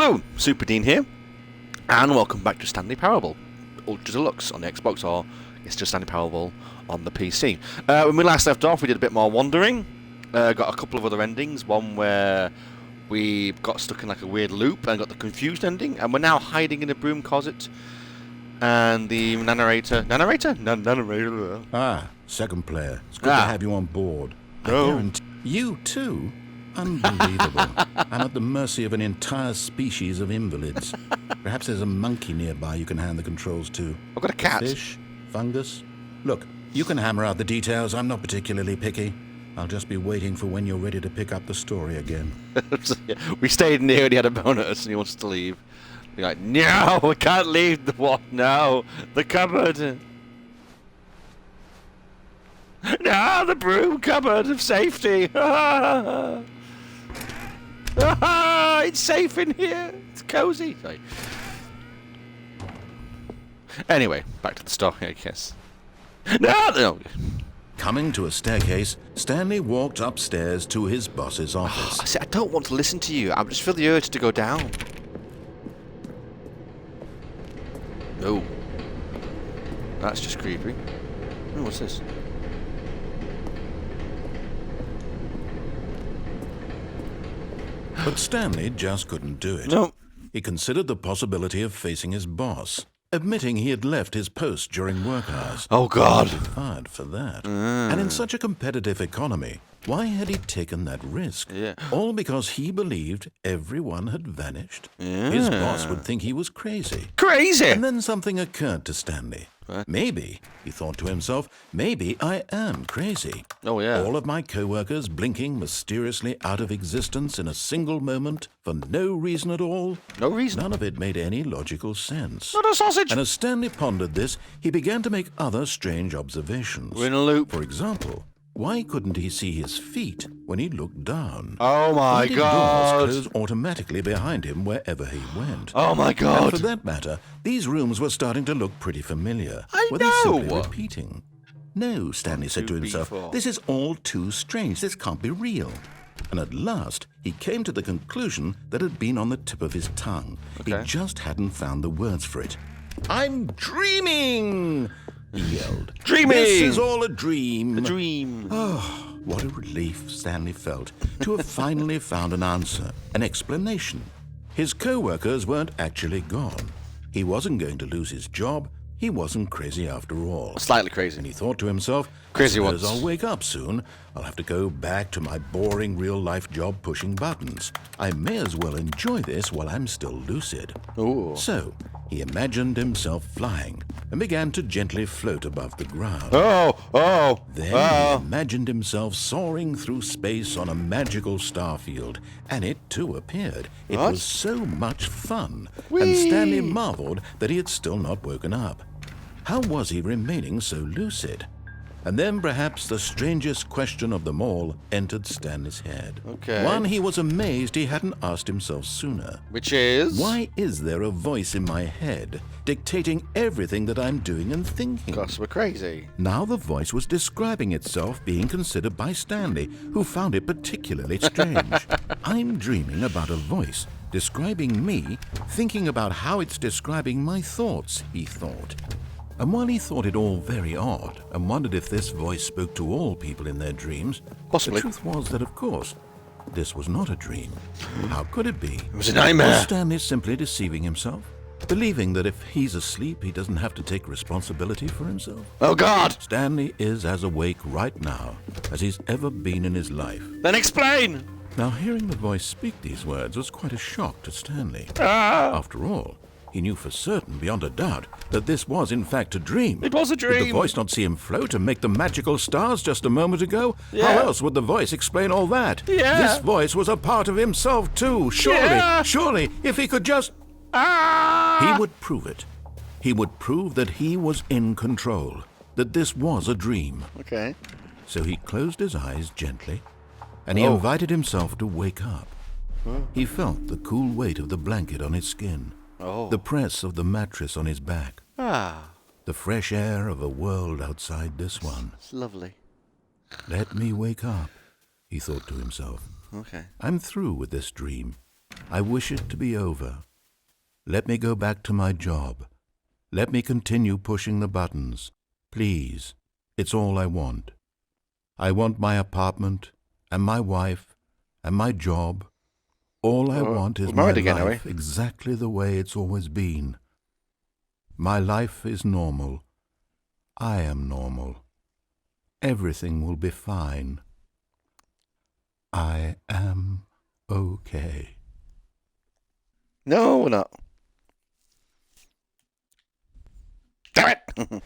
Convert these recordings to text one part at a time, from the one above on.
Hello, Superdean here, and welcome back to Stanley Parable Ultra Deluxe on the Xbox, or it's just Stanley Parable on the PC. When we last left off, we did a bit more wandering, got a couple of other endings, one where we got stuck in like a weird loop and got the confused ending, and we're now hiding in a broom closet, and the narrator... Ah, second player. It's good to have you on board. I guarantee... You too? Unbelievable. I'm at the mercy of an entire species of invalids. Perhaps there's a monkey nearby you can hand the controls to. I've got a cat. Fish? Fungus? Look, you can hammer out the details. I'm not particularly picky. I'll just be waiting for when you're ready to pick up the story again. We stayed in here and he had a bonus and he wants to leave. You're like, no, we can't leave the what? No, the cupboard. No, the broom cupboard of safety. It's safe in here. It's cozy. Sorry. Anyway, back to the story, I guess. No. Coming to a staircase, Stanley walked upstairs to his boss's office. I said, I don't want to listen to you. I just feel the urge to go down. No. That's just creepy. Oh, what's this? But Stanley just couldn't do it. No. He considered the possibility of facing his boss, admitting he had left his post during work hours. Oh, God. He'd be fired for that. And in such a competitive economy, why had he taken that risk? Yeah. All because he believed everyone had vanished? His boss would think he was crazy. Crazy! And then something occurred to Stanley. Maybe, he thought to himself, maybe I am crazy. Oh, yeah. All of my co-workers blinking mysteriously out of existence in a single moment for no reason at all. No reason? None of it made any logical sense. Not a sausage! And as Stanley pondered this, he began to make other strange observations. We're in a loop. For example, why couldn't he see his feet when he looked down? Oh, my Why did God. doors close automatically behind him wherever he went? Oh, my God. And for that matter, these rooms were starting to look pretty familiar. Were they know. simply repeating? No, Stanley said to himself, this is all too strange. This can't be real. And at last, he came to the conclusion that had been on the tip of his tongue. Okay. He just hadn't found the words for it. I'm dreaming! He yelled. Dreaming! This is all a dream. A dream. Oh, what a relief Stanley felt to have finally found an answer, an explanation. His co-workers weren't actually gone. He wasn't going to lose his job. He wasn't crazy after all. Slightly crazy. And he thought to himself, Crazy I suppose once. I'll wake up soon. I'll have to go back to my boring real-life job pushing buttons. I may as well enjoy this while I'm still lucid. Ooh. So, he imagined himself flying and began to gently float above the ground. Then he imagined himself soaring through space on a magical starfield, and it too appeared. It was so much fun, and Stanley marveled that he had still not woken up. How was he remaining so lucid? And then perhaps the strangest question of them all entered Stanley's head. Okay. One he was amazed he hadn't asked himself sooner. Which is? Why is there a voice in my head dictating everything that I'm doing and thinking? Because we're crazy. Now the voice was describing itself being considered by Stanley, who found it particularly strange. I'm dreaming about a voice describing me, thinking about how it's describing my thoughts, he thought. And while he thought it all very odd and wondered if this voice spoke to all people in their dreams, Possibly. the truth was that, of course, this was not a dream. How could it be? It was a nightmare. Was Stanley simply deceiving himself? Believing that if he's asleep, he doesn't have to take responsibility for himself? Oh, God! Stanley is as awake right now as he's ever been in his life. Then explain! Now, hearing the voice speak these words was quite a shock to Stanley. After all, he knew for certain, beyond a doubt, that this was in fact a dream. It was a dream! Did the voice not see him float and make the magical stars just a moment ago? Yeah. How else would the voice explain all that? Yeah. This voice was a part of himself too. Surely, if he could just... He would prove it. He would prove that he was in control, that this was a dream. Okay. So he closed his eyes gently, and he invited himself to wake up. He felt the cool weight of the blanket on his skin, the press of the mattress on his back, the fresh air of a world outside this one. It's lovely. Let me wake up, he thought to himself. Okay. I'm through with this dream. I wish it to be over. Let me go back to my job. Let me continue pushing the buttons. Please, it's all I want. I want my apartment, and my wife, and my job. All I want is my life exactly the way it's always been. My life is normal. I am normal. Everything will be fine. I am okay. No, we're not. Damn it!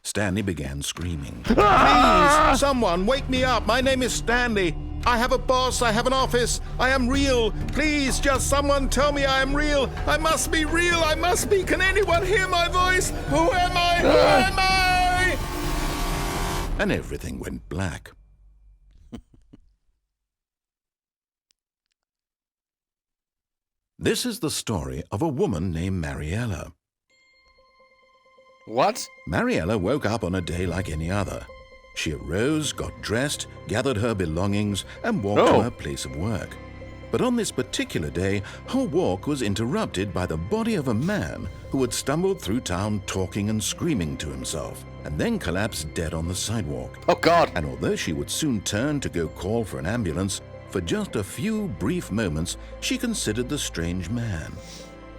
Stanley began screaming. Please, someone, wake me up. My name is Stanley. I have a boss. I have an office. I am real. Please, just someone tell me I am real. I must be real. I must be. Can anyone hear my voice? Who am I? Who am I? And everything went black. This is the story of a woman named Mariella. What? Mariella woke up on a day like any other. She arose, got dressed, gathered her belongings, and walked to her place of work. But on this particular day, her walk was interrupted by the body of a man who had stumbled through town talking and screaming to himself, and then collapsed dead on the sidewalk. Oh, God! And although she would soon turn to go call for an ambulance, for just a few brief moments, she considered the strange man.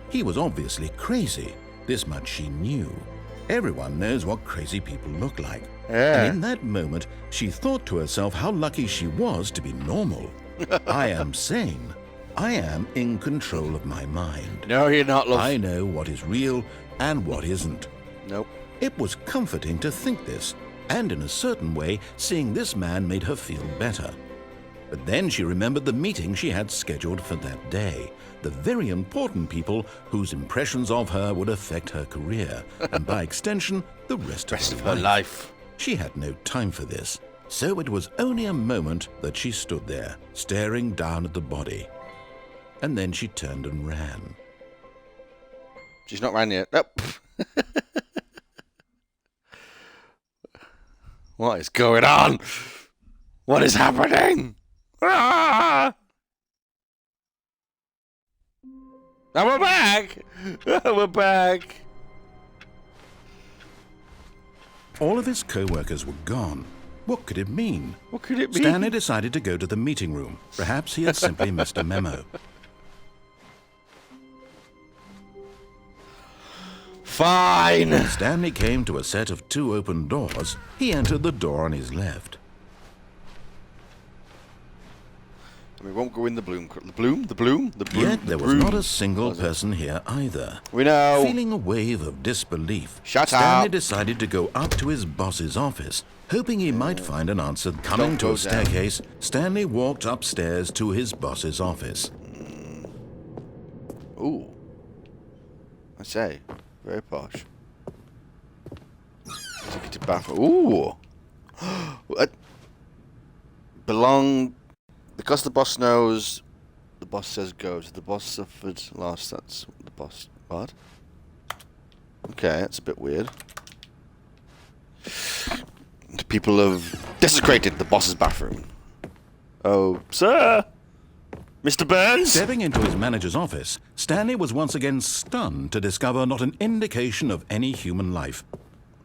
He was obviously crazy. This much she knew. Everyone knows what crazy people look like. And in that moment, she thought to herself how lucky she was to be normal. I am sane. I am in control of my mind. No, you're not, love. I know what is real and what isn't. Nope. It was comforting to think this, and in a certain way, seeing this man made her feel better. But then she remembered the meeting she had scheduled for that day, the very important people whose impressions of her would affect her career, and by extension, the rest of her life. She had no time for this, so it was only a moment that she stood there, staring down at the body. And then she turned and ran. She's not ran yet. Nope. What is going on? What is happening? Ah! And we're back! We're back! All of his co-workers were gone. What could it mean? What could it mean? Stanley decided to go to the meeting room. Perhaps he had simply missed a memo. Fine! When Stanley came to a set of 2 open doors, he entered the door on his left. We won't go in the Bloom. The Bloom? Yet there was not a single person here either. We know. Feeling a wave of disbelief, Shut Stanley up. decided to go up to his boss's office, hoping he might find an answer. Coming to a staircase, Stanley walked upstairs to his boss's office. Ooh. I say, very posh. Executive bathroom. Ooh. What? Because the boss knows, the boss says go. The boss suffered loss. That's the boss. What? Okay, that's a bit weird. People have desecrated the boss's bathroom. Oh, sir! Mr. Burns? Stepping into his manager's office, Stanley was once again stunned to discover not an indication of any human life.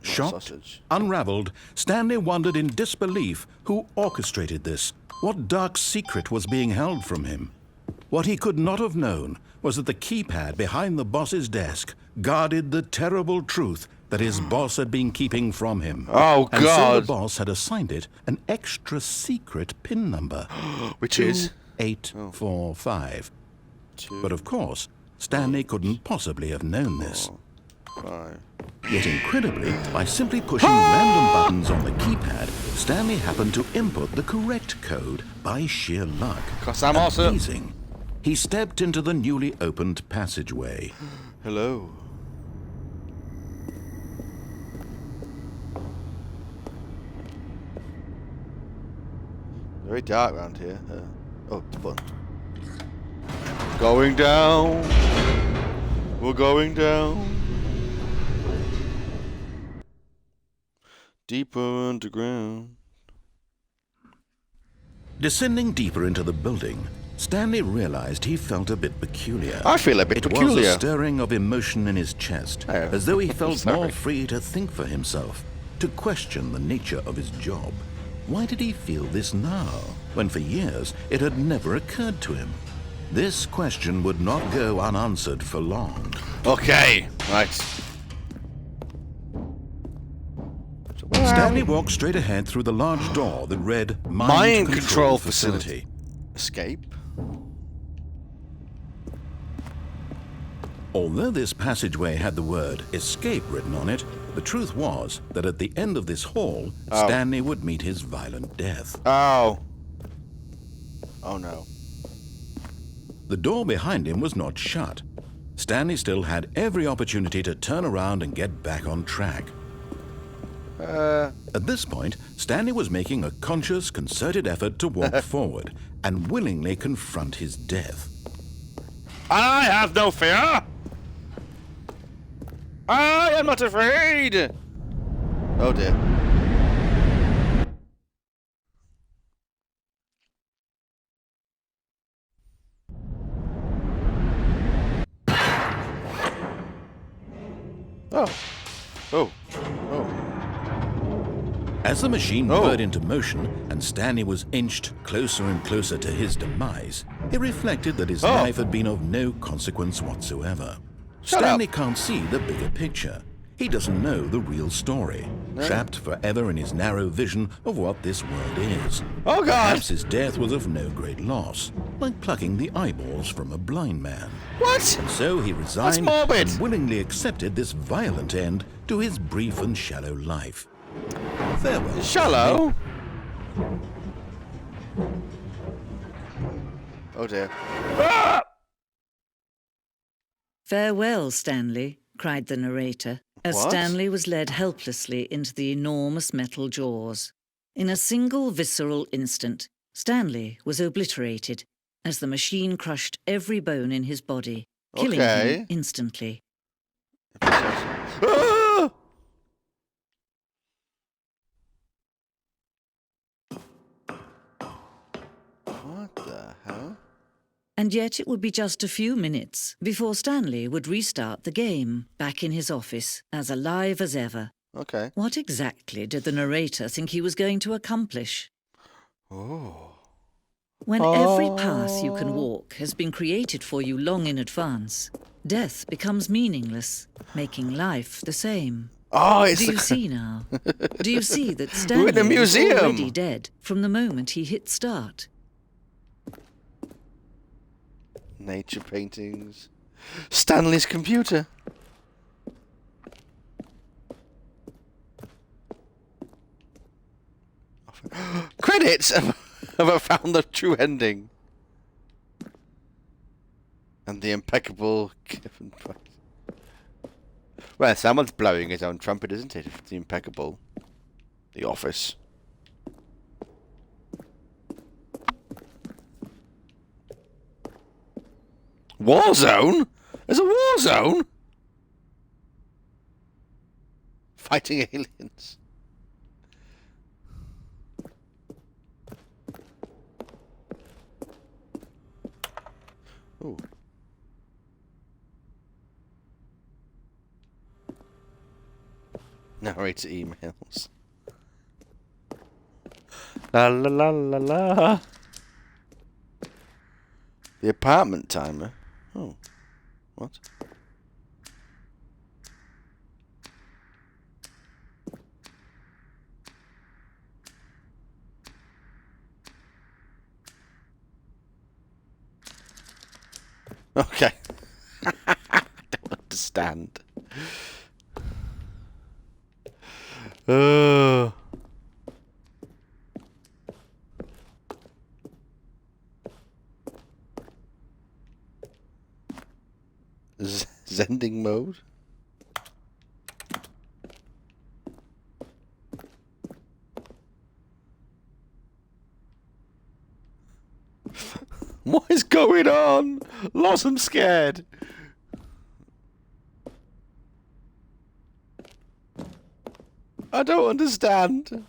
Shocked, unraveled, Stanley wondered in disbelief who orchestrated this. What dark secret was being held from him? What he could not have known was that the keypad behind the boss's desk guarded the terrible truth that his boss had been keeping from him. Oh, God. And so the boss had assigned it an extra secret PIN number. Which is? 2845. But of course, Stanley couldn't possibly have known this. 5. Yet incredibly, by simply pushing random buttons on the keypad, Stanley happened to input the correct code by sheer luck. 'Cause I'm awesome. Amazing. He stepped into the newly opened passageway. Hello. Very dark around here. Oh, it's a button. Going down. We're going down. Deeper underground. Descending deeper into the building, Stanley realized he felt a bit peculiar. I feel a bit peculiar. It was a stirring of emotion in his chest, Oh. as though he felt Sorry. more free to think for himself, to question the nature of his job. Why did he feel this now, when for years it had never occurred to him? This question would not go unanswered for long. Okay, right. So where are Stanley we? walked straight ahead through the large door that read Mind Control Facility. Escape. Although this passageway had the word escape written on it, the truth was that at the end of this hall, Stanley would meet his violent death. Oh. Oh no. The door behind him was not shut. Stanley still had every opportunity to turn around and get back on track. At this point, Stanley was making a conscious, concerted effort to walk forward and willingly confront his death. I have no fear. I am not afraid. Oh dear. Oh. Oh. Oh. As the machine whirred into motion and Stanley was inched closer and closer to his demise, he reflected that his life had been of no consequence whatsoever. Stanley can't see the bigger picture. He doesn't know the real story, trapped forever in his narrow vision of what this world is. Oh, God! Perhaps his death was of no great loss, like plucking the eyeballs from a blind man. What? And so he resigned morbid. and willingly accepted this violent end to his brief and shallow life. Farewell. Shallow? Oh dear. Ah! "Farewell, Stanley," cried the narrator, as What? Stanley was led helplessly into the enormous metal jaws. In a single visceral instant, Stanley was obliterated as the machine crushed every bone in his body, killing him instantly. Ah! What the hell? And yet it would be just a few minutes before Stanley would restart the game, back in his office, as alive as ever. Okay. What exactly did the narrator think he was going to accomplish? Oh. When every path you can walk has been created for you long in advance, death becomes meaningless, making life the same. Oh, it's Do you see now? Do you see that We're Stanley in a was museum. already dead from the moment he hit start? Nature paintings. Stanley's computer. Credits! Have I found the true ending? And the impeccable Kevin Price. Well, someone's blowing his own trumpet, isn't it? If it's the impeccable. The Office. War zone? There's a war zone? Fighting aliens. Ooh. Narrator emails. La la la la la. The apartment timer. Oh. What? Okay. I don't understand. Zending mode? What is going on? Lost, I'm scared. I don't understand.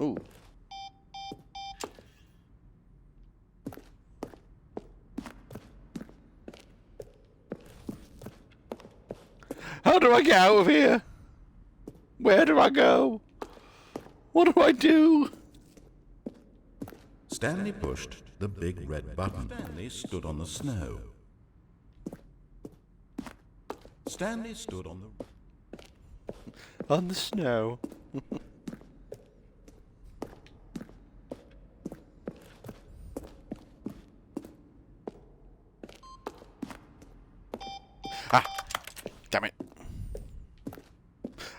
Ooh. How do I get out of here? Where do I go? What do I do? Stanley pushed the big red button. Stanley stood on the snow. Stanley stood on the snow. Ah! Damn it.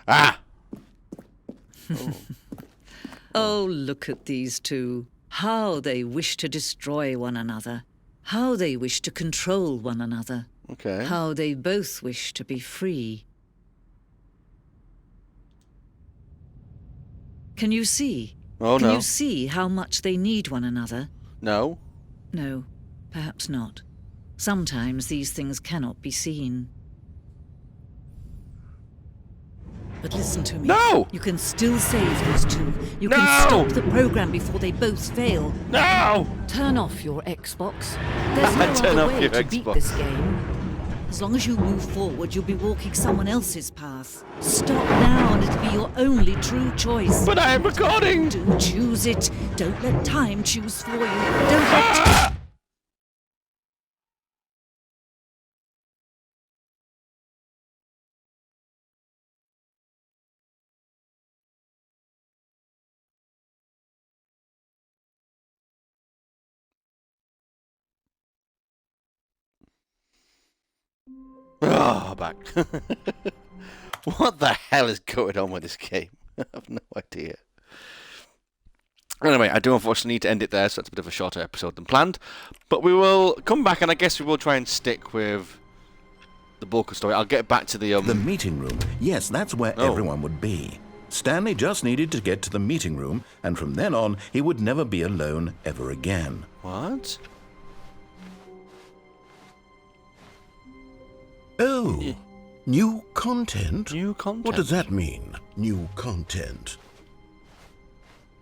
Ah! Oh. Oh, look at these two. How they wish to destroy one another. How they wish to control one another. Okay. How they both wish to be free. Can you see? Oh, Can no. you see how much they need one another? No. No, perhaps not. Sometimes these things cannot be seen. But listen to me. No! You can still save these two. You No! can stop the program before they both fail. No! Turn off your Xbox. There's no Turn other off way your to beat Xbox. this game. As long as you move forward, you'll be walking someone else's path. Stop now and it'll be your only true choice. But I am recording! Do choose it. Don't let time choose for you. Don't let... Oh, back. What the hell is going on with this game? I have no idea. Anyway, I do unfortunately need to end it there, so it's a bit of a shorter episode than planned. But we will come back, and I guess we will try and stick with the bulk of story. I'll get back to the the meeting room. Yes, that's where everyone would be. Stanley just needed to get to the meeting room, and from then on, he would never be alone ever again. What? Oh, new content? New content? What does that mean, new content?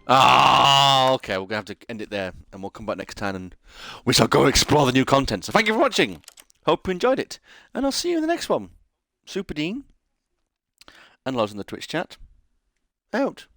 Ah, okay, we're going to have to end it there, and we'll come back next time, and we shall go explore the new content. So thank you for watching. Hope you enjoyed it, and I'll see you in the next one. Superdean, and loads in the Twitch chat, out.